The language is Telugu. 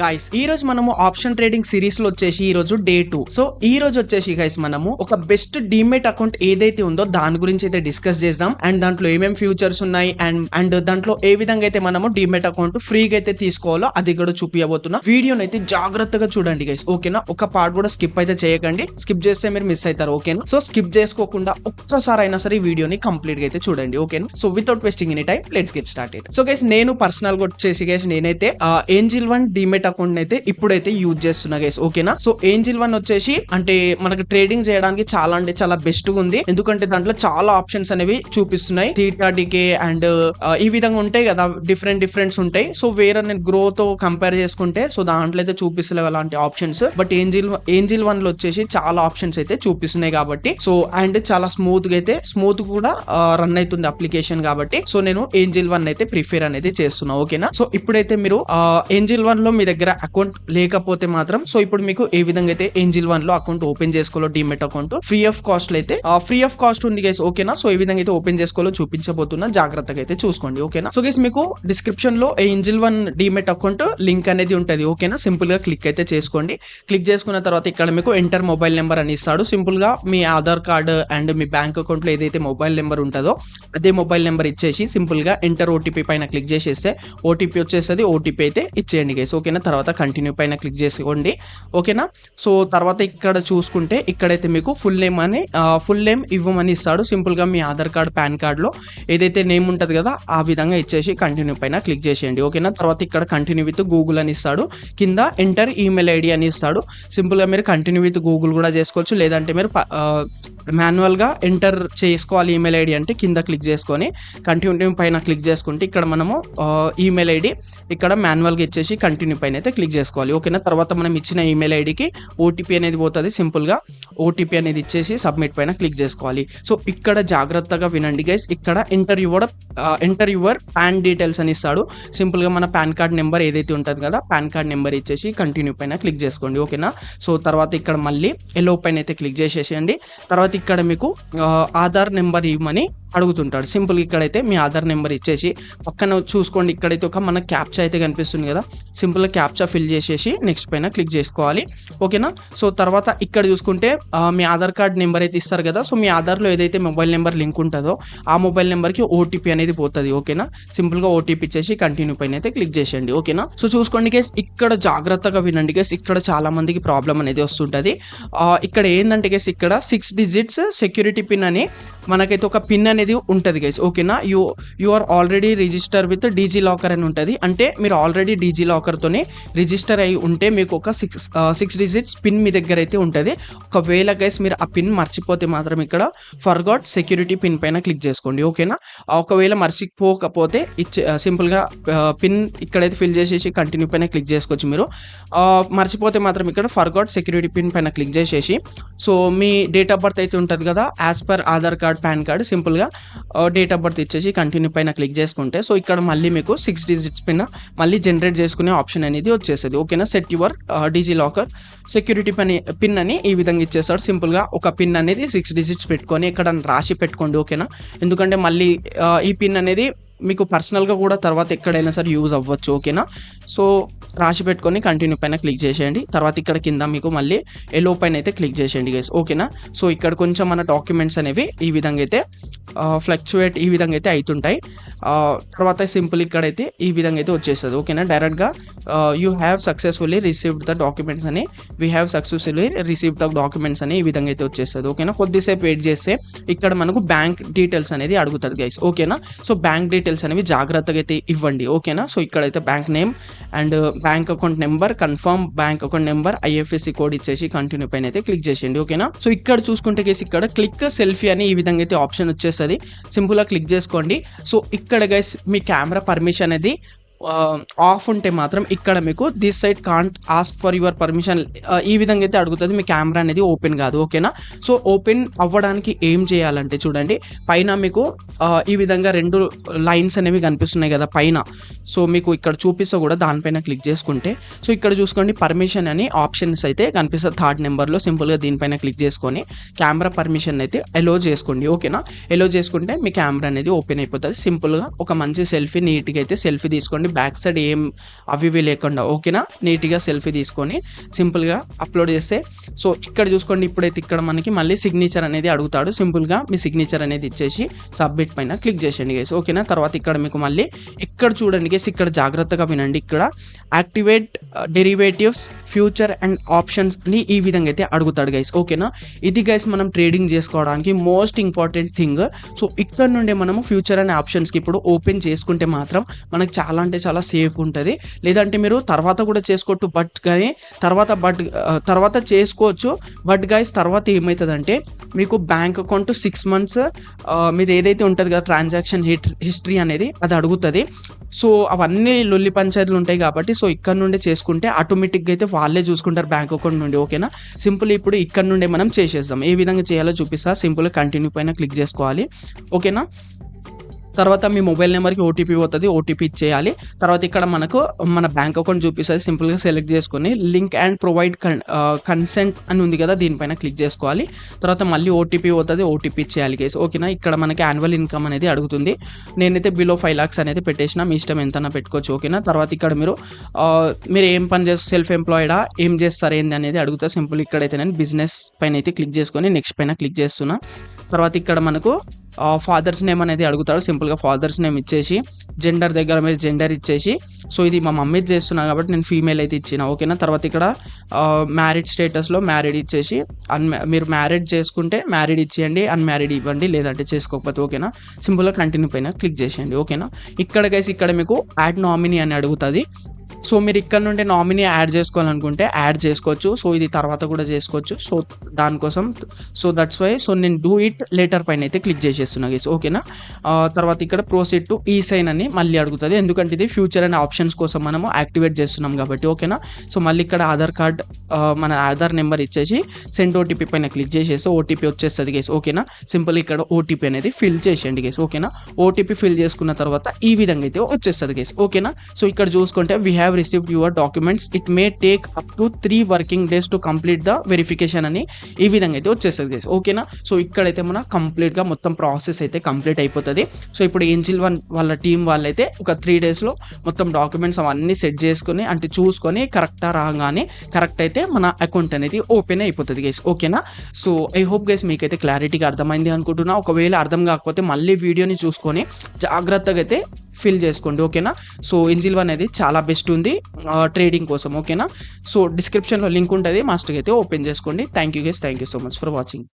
గైస్ ఈ రోజు మనము ఆప్షన్ ట్రేడింగ్ సిరీస్ లో వచ్చేసి ఈ రోజు డే 2. సో ఈ రోజు వచ్చేసి గైస్ మనము ఒక బెస్ట్ డీమేట్ అకౌంట్ ఏదైతే ఉందో దాని గురించి అయితే డిస్కస్ చేద్దాం. అండ్ దాంట్లో ఏమేమి ఫ్యూచర్స్ ఉన్నాయి అండ్ దాంట్లో ఏ విధంగా అయితే మనము డీమేట్ అకౌంట్ ఫ్రీగా అయితే తీసుకోవాలో అది కూడా చూపించబోతున్నా. వీడియోని అయితే జాగ్రత్తగా చూడండి గైస్, ఓకేనా? ఒక పార్ట్ కూడా స్కిప్ అయితే చేయకండి, స్కిప్ చేస్తే మీరు మిస్ అవుతారు, ఓకేనా? సో స్కిప్ చేసుకోకుండా ఒక్కసారి అయినా సరే ఈ వీడియోని కంప్లీట్ గా అయితే చూడండి, ఓకేనా? So without wasting any time let's get started. So guys నేను పర్సనల్ గా వచ్చేసి గైస్ నేనైతే ఏంజిల్ 1 డీమేట్ అకౌంట్ అయితే ఇప్పుడైతే యూజ్ చేస్తున్నా గైస్, ఓకేనా? సో ఏంజిల్ 1 వచ్చేసి అంటే మనకి ట్రేడింగ్ చేయడానికి చాలా అంటే చాలా బెస్ట్ గా ఉంది. ఎందుకంటే దాంట్లో చాలా ఆప్షన్స్ అనేవి చూపిస్తున్నాయి. థీటా డికే అండ్ ఈ విధంగా ఉంటాయి కదా, డిఫరెంట్స్ ఉంటాయి. సో వేరే నేను గ్రో తో కంపేర్ చేసుకుంటే సో దాంట్లో అయితే చూపిస్తలేవు అలాంటి ఆప్షన్స్. బట్ ఏంజిల్ 1 లో వచ్చేసి చాలా ఆప్షన్స్ అయితే చూపిస్తున్నాయి కాబట్టి సో అండ్ చాలా స్మూత్ కూడా రన్ అవుతుంది అప్లికేషన్ కాబట్టి సో నేను ఏంజిల్ 1 అయితే ప్రిఫర్ అనేది చేస్తున్నా, ఓకేనా? సో ఇప్పుడైతే మీరు ఏంజిల్ 1 లో మీ దగ్గర అకౌంట్ లేకపోతే మాత్రం సో ఇప్పుడు మీకు ఏ విధంగా అయితే ఏంజిల్ 1 లో అకౌంట్ ఓపెన్ చేసుకోవాలో demat account free of cost అయితే ఫ్రీ ఆఫ్ కాస్ట్ ఉంది గైస్, ఓకేనా? సో ఈ విధంగా అయితే ఓపెన్ చేసుకోవాలో చూపించబోతున్నా, జాగ్రత్తగా అయితే చూసుకోండి, ఓకేనా? సో గైస్ మీకు డిస్క్రిప్షన్ లో ఏంజిల్ 1 డీమెట్ అకౌంట్ లింక్ అనేది ఉంటది, ఓకేనా? సింపుల్ గా క్లిక్ అయితే చేసుకోండి. క్లిక్ చేసుకున్న తర్వాత ఇక్కడ మీకు ఎంటర్ మొబైల్ నెంబర్ అని ఇస్తాడు. సింపుల్ గా మీ ఆధార్ కార్డ్ అండ్ మీ బ్యాంక్ అకౌంట్ లో ఏదైతే మొబైల్ నెంబర్ ఉంటుందో అదే మొబైల్ నెంబర్ ఇచ్చేసి సింపుల్ గా ఎంటర్ ఓటీపీ పైన క్లిక్ చేసేస్తే ఓటీపీ వచ్చేస్తుంది. ఓటీపీ అయితే ఇచ్చేయండి గైస్, ఓకేనా? తర్వాత కంటిన్యూ పైన క్లిక్ చేసుకోండి, ఓకేనా? సో తర్వాత ఇక్కడ చూసుకుంటే ఇక్కడైతే మీకు ఫుల్ నేమ్ ఇవ్వమని ఇస్తాడు. సింపుల్ గా మీ ఆధార్ కార్డ్ పాన్ కార్డ్ లో ఏదైతే నేమ్ ఉంటది కదా ఆ విధంగా ఇచ్చేసి కంటిన్యూ పైన క్లిక్ చేసేయండి, ఓకేనా? తర్వాత ఇక్కడ కంటిన్యూ విత్ గూగుల్ అని ఇస్తాడు. కింద ఎంటర్ ఈమెయిల్ ఐడి అని ఇస్తాడు. సింపుల్ గా మీరు కంటిన్యూ విత్ గూగుల్ కూడా చేసుకోవచ్చు, లేదంటే మీరు మాన్యువల్ గా ఎంటర్ చేసుకోవాలి ఈమెయిల్ ఐడి అంటే కింద క్లిక్ చేసుకొని కంటిన్యూ పైన క్లిక్ చేసుకుంటే ఇక్కడ మనము ఈమెయిల్ ఐడి ఇక్కడ మాన్యువల్ గా ఇచ్చేసి కంటిన్యూ పైన అయితే క్లిక్ చేసుకోవాలి, ఓకేనా? తర్వాత మనం ఇచ్చిన ఈమెయిల్ ఐడికి ఓటీపీ అనేది పోతుంది. సింపుల్ గా ఓటీపీ అనేది ఇచ్చేసి సబ్మిట్ పైన క్లిక్ చేసుకోవాలి. సో ఇక్కడ జాగ్రత్తగా వినండి గైస్, ఇక్కడ ఎంటర్ యువర్ పాన్ డీటెయిల్స్ అని ఇస్తాడు. సింపుల్ గా మన పాన్ కార్డ్ నెంబర్ ఏదైతే ఉంటుంది కదా పాన్ కార్డ్ నెంబర్ ఇచ్చేసి కంటిన్యూ పైన క్లిక్ చేసుకోండి, ఓకేనా? సో తర్వాత ఇక్కడ మళ్ళీ ఎలో పైన అయితే క్లిక్ చేసేసేయండి. తర్వాత ఇక్కడ మీకు ఆధార్ నెంబర్ ఇవ్వమని అడుగుతుంటాడు. సింపుల్ ఇక్కడైతే మీ ఆధార్ నెంబర్ ఇచ్చేసి పక్కన చూసుకోండి, ఇక్కడైతే ఒక మన క్యాప్చా అయితే కనిపిస్తుంది కదా, సింపుల్ గా క్యాప్చా ఫిల్ చేసేసి నెక్స్ట్ పైన క్లిక్ చేసుకోవాలి, ఓకేనా? సో తర్వాత ఇక్కడ చూసుకుంటే మీ ఆధార్ కార్డ్ నెంబర్ అయితే ఇస్తారు కదా, సో మీ ఆధార్లో ఏదైతే మొబైల్ నెంబర్ లింక్ ఉంటుందో ఆ మొబైల్ నెంబర్కి ఓటీపీ అనేది పోతుంది, ఓకేనా? సింపుల్ గా ఓటీపీ ఇచ్చేసి కంటిన్యూ పైన అయితే క్లిక్ చేసేయండి, ఓకేనా? సో చూసుకోండి గైస్, ఇక్కడ జాగ్రత్తగా వినండి గైస్, ఇక్కడ చాలా మందికి ప్రాబ్లం అనేది వస్తుంటది. ఇక్కడ ఏంటంటే గైస్ ఇక్కడ 6 digits సెక్యూరిటీ పిన్ అని మనకైతే ఒక పిన్ అనేది ఉంటది గైస్, ఓకేనా? You are already register with DigiLocker అని ఉంటది. అంటే మీరు ఆల్రెడీ డీజీ లాకర్ తోనే రిజిస్టర్ అయి ఉంటే మీకు ఒక 6 digits పిన్ మీ దగ్గర అయితే ఉంటది. ఒకవేళ గైస్ మీరు ఆ పిన్ మర్చిపోతే మాత్రం ఇక్కడ ఫర్గాట్ సెక్యూరిటీ పిన్ పైన క్లిక్ చేసుకోండి, ఓకేనా? ఒకవేళ మర్చిపోకపోతే సింపుల్ గా పిన్ ఇక్కడైతే ఫిల్ చేసేసి కంటిన్యూ పైన క్లిక్ చేసుకోవచ్చు. మీరు మర్చిపోతే మాత్రం ఇక్కడ ఫర్గాట్ సెక్యూరిటీ పిన్ పైన క్లిక్ చేసేసి so me date of birth అయితే ఉంటుంది కదా as per Aadhaar card pan card simple గా డేట్ ఆఫ్ బర్త్ ఇచ్చేసి కంటిన్యూ పైన క్లిక్ చేసుకుంటే సో ఇక్కడ మళ్ళీ మీకు 6 digits పిన్ మళ్ళీ జనరేట్ చేసుకునే ఆప్షన్ అనేది వచ్చేస్తుంది, ఓకేనా? Set your DG locker security pin అని ఈ విధంగా ఇచ్చేస్తాడు. సింపుల్ గా ఒక పిన్ అనేది 6 digits పెట్టుకొని ఇక్కడ రాసి పెట్టుకోండి, ఓకేనా? ఎందుకంటే మళ్ళీ ఈ పిన్ అనేది మీకు పర్సనల్గా కూడా తర్వాత ఎక్కడైనా సరే యూజ్ అవ్వచ్చు, ఓకేనా? సో రాసి పెట్టుకొని కంటిన్యూ పైన క్లిక్ చేసేయండి. తర్వాత ఇక్కడ కింద మీకు మళ్ళీ ఎలో పైన అయితే క్లిక్ చేసేయండి గైస్, ఓకేనా? సో ఇక్కడ కొంచెం మన డాక్యుమెంట్స్ అనేవి ఈ విధంగా అయితే ఫ్లక్చువేట్ ఈ విధంగా అయితే అవుతుంటాయి. తర్వాత సింపుల్ ఇక్కడైతే ఈ విధంగా అయితే వచ్చేస్తుంది, ఓకేనా? డైరెక్ట్గా you have successfully received the documents అని we have successfully received the documents అని ఈ విధంగా అయితే వచ్చేస్తుంది, ఓకేనా? కొద్దిసేపు వెయిట్ చేస్తే ఇక్కడ మనకు బ్యాంక్ డీటెయిల్స్ అనేది అడుగుతుంది గైస్, ఓకేనా? సో బ్యాంక్ డీటెయిల్స్ అనేవి జాగ్రత్తగా అయితే ఇవ్వండి, ఓకేనా? సో ఇక్కడైతే bank name and bank account number confirm bank account number IFSC code ఇచ్చేసి కంటిన్యూ పైన అయితే క్లిక్ చేసేయండి, ఓకేనా? సో ఇక్కడ చూసుకుంటే గైస్ ఇక్కడ క్లిక్ సెల్ఫీ అని ఈ విధంగా అయితే ఆప్షన్ వచ్చేస్తుంది. సింపుల్ గా క్లిక్ చేసుకోండి. సో ఇక్కడ గైస్ మీ కెమెరా పర్మిషన్ అనేది ఆఫ్ ఉంటే మాత్రం ఇక్కడ మీకు this side can't ask for your permission ఈ విధంగా అయితే అడుగుతుంది, మీ కెమెరా అనేది ఓపెన్ కాదు, ఓకేనా? సో ఓపెన్ అవ్వడానికి ఏం చేయాలంటే చూడండి పైన మీకు ఈ విధంగా 2 లైన్స్ అనేవి కనిపిస్తున్నాయి కదా పైన, సో మీకు ఇక్కడ చూపిస్తా కూడా దానిపైన క్లిక్ చేసుకుంటే సో ఇక్కడ చూసుకోండి పర్మిషన్ అని ఆప్షన్స్ అయితే కనిపిస్తుంది 3rd నెంబర్లో. సింపుల్గా దీనిపైన క్లిక్ చేసుకొని కెమెరా పర్మిషన్ అయితే ఎలో చేసుకోండి, ఓకేనా? ఎలో చేసుకుంటే మీ కెమెరా అనేది ఓపెన్ అయిపోతుంది. సింపుల్గా ఒక మంచి సెల్ఫీ నీట్గా అయితే సెల్ఫీ తీసుకోండి. తీసుకోండి, బ్యాక్ సైడ్ ఏం అవి ఇవి లేకుండా, ఓకేనా. నీట్గా సెల్ఫీ తీసుకొని సింపుల్గా అప్లోడ్ చేస్తే, సో ఇక్కడ చూసుకోండి, ఇప్పుడైతే ఇక్కడ మనకి మళ్ళీ సిగ్నేచర్ అనేది అడుగుతాడు. సింపుల్గా మీ సిగ్నేచర్ అనేది ఇచ్చేసి సబ్మిట్ పైన క్లిక్ చేసేయండి గైస్, ఓకేనా. తర్వాత ఇక్కడ మీకు మళ్ళీ ఇక్కడ చూడండి గైస్, ఇక్కడ జాగ్రత్తగా వినండి, ఇక్కడ activate derivatives future and options అని ఈ విధంగా అయితే అడుగుతాడు గైస్, ఓకేనా. ఇది గైస్ మనం ట్రేడింగ్ చేసుకోవడానికి మోస్ట్ ఇంపార్టెంట్ థింగ్. సో ఇక్కడ నుండి మనము ఫ్యూచర్ అండ్ ఆప్షన్స్కి ఇప్పుడు ఓపెన్ చేసుకుంటే మాత్రం మనకు చాలా అంటే చాలా సేఫ్ ఉంటుంది. లేదంటే మీరు తర్వాత కూడా చేసుకోవచ్చు, తర్వాత చేసుకోవచ్చు. బట్ గైస్ తర్వాత ఏమవుతుందంటే మీకు బ్యాంక్ అకౌంట్ 6 months మీది ఏదైతే ఉంటుంది కదా ట్రాన్సాక్షన్ హిస్టరీ అనేది అది అడుగుతుంది. సో అవన్నీ లొల్లి పంచాయతీలు ఉంటాయి కాబట్టి సో ఇక్కడ నుండి చేసుకుంటే ఆటోమేటిక్గా అయితే వాళ్ళే చూసుకుంటారు బ్యాంక్ అకౌంట్ నుండి, ఓకేనా. సింపుల్ ఇప్పుడు ఇక్కడ నుండి మనం చేసేద్దాం. ఏ విధంగా చేయాలో చూపిస్తా. సింపుల్గా కంటిన్యూ పైన క్లిక్ చేసుకోవాలి, ఓకేనా. తర్వాత మీ మొబైల్ నెంబర్కి ఓటీపీ పోతుంది, ఓటీపీ ఇచ్చేయాలి. తర్వాత ఇక్కడ మనకు మన బ్యాంక్ అకౌంట్ చూపిస్తుంది. సింపుల్గా సెలెక్ట్ చేసుకొని లింక్ అండ్ ప్రొవైడ్ కన్సెంట్ అని ఉంది కదా, దీనిపైన క్లిక్ చేసుకోవాలి. తర్వాత మళ్ళీ ఓటీపీ పోతుంది, ఓటీపీ ఇచ్చేయాలి గైస్, ఓకేనా. ఇక్కడ మనకి యాన్యువల్ ఇన్కమ్ అనేది అడుగుతుంది. నేనైతే బిలో 5 lakhs అనేది పెట్టేసిన, మీ ఇష్టం ఎంతైనా పెట్టుకోవచ్చు, ఓకేనా. తర్వాత ఇక్కడ మీరు ఏం పని చేస్తారు, సెల్ఫ్ ఎంప్లాయిడా, ఏం చేస్తారు ఏంది అనేది అడుగుతా. సింపుల్ ఇక్కడైతే నేను బిజినెస్ పైన అయితే క్లిక్ చేసుకొని నెక్స్ట్ పైన క్లిక్ చేస్తున్నా. తర్వాత ఇక్కడ మనకు ఫాదర్స్ నేమ్ అనేది అడుగుతాడు. సింపుల్గా ఫాదర్స్ నేమ్ ఇచ్చేసి జెండర్ దగ్గర మీరు జెండర్ ఇచ్చేసి, సో ఇది మా మమ్మీ చేస్తున్నా కాబట్టి నేను ఫీమేల్ అయితే ఇచ్చిన, ఓకేనా. తర్వాత ఇక్కడ మ్యారీడ్ స్టేటస్లో మ్యారీడ్ ఇచ్చేసి, మీరు మ్యారీడ్ చేసుకుంటే మ్యారీడ్ ఇచ్చేయండి, అన్మ్యారీడ్ ఇవ్వండి, లేదంటే చేసుకోకపోతే, ఓకేనా. సింపుల్గా కంటిన్యూ పైన క్లిక్ చేసేయండి, ఓకేనా. ఇక్కడ మీకు యాడ్ నామినీ అని అడుగుతుంది. సో మీరు ఇక్కడ నుండి నామినీ యాడ్ చేసుకోవాలనుకుంటే యాడ్ చేసుకోవచ్చు. సో ఇది తర్వాత కూడా చేసుకోవచ్చు. సో దానికోసం సో దట్స్ వై సో నేను డూ ఇట్ లేటర్ పైన అయితే క్లిక్ చేసేస్తున్నా గైస్, ఓకేనా. తర్వాత ఇక్కడ ప్రొసీడ్ టు ఈ సైన్ అని మళ్ళీ అడుగుతుంది, ఎందుకంటే ఇది ఫ్యూచర్ అండ్ ఆప్షన్స్ కోసం మనము యాక్టివేట్ చేస్తున్నాం కాబట్టి, ఓకేనా. సో మళ్ళీ ఇక్కడ ఆధార్ కార్డ్ మన ఆధార్ నెంబర్ ఇచ్చేసి సెండ్ ఓటీపీ పైన క్లిక్ చేసేసి ఓటీపీ వచ్చేస్తుంది గైస్, ఓకేనా. సింపుల్ ఇక్కడ ఓటీపీ అనేది ఫిల్ చేసేయండి గైస్, ఓకేనా. ఓటీపీ ఫిల్ చేసుకున్న తర్వాత ఈ విధంగా అయితే వచ్చేస్తుంది గైస్, ఓకేనా. సో ఇక్కడ చూసుకుంటే we have received your documents, it may take up to 3 working days to complete the verification అని ఈ విధంగా అయితే వచ్చేస్తుంది గైస్, ఓకేనా. సో ఇక్కడైతే మన కంప్లీట్గా మొత్తం ప్రాసెస్ అయితే కంప్లీట్ అయిపోతుంది. సో ఇప్పుడు ఏంజిల్ వన్ వాళ్ళ టీం వాళ్ళైతే ఒక 3 daysలో మొత్తం డాక్యుమెంట్స్ అవన్నీ సెట్ చేసుకొని అంటే చూసుకొని కరెక్టా రాగానే కరెక్ట్ అయితే మన అకౌంట్ అనేది ఓపెన్ అయిపోతుంది గైస్, ఓకేనా. సో ఐ హోప్ గైస్ మీకైతే క్లారిటీగా అర్థమైంది అనుకుంటున్నా. ఒకవేళ అర్థం కాకపోతే మళ్ళీ వీడియోని చూసుకొని జాగ్రత్తగా అయితే ఫిల్ చేసుకోండి, ఓకేనా. సో ఏంజిల్ వన్ అనేది చాలా బెస్ట్ ఉంది ట్రేడింగ్ కోసం, ఓకేనా. సో డిస్క్రిప్షన్లో లింక్ ఉంటుంది, మాస్టర్గా అయితే ఓపెన్ చేసుకోండి. Thank you guys, thank you so much for watching.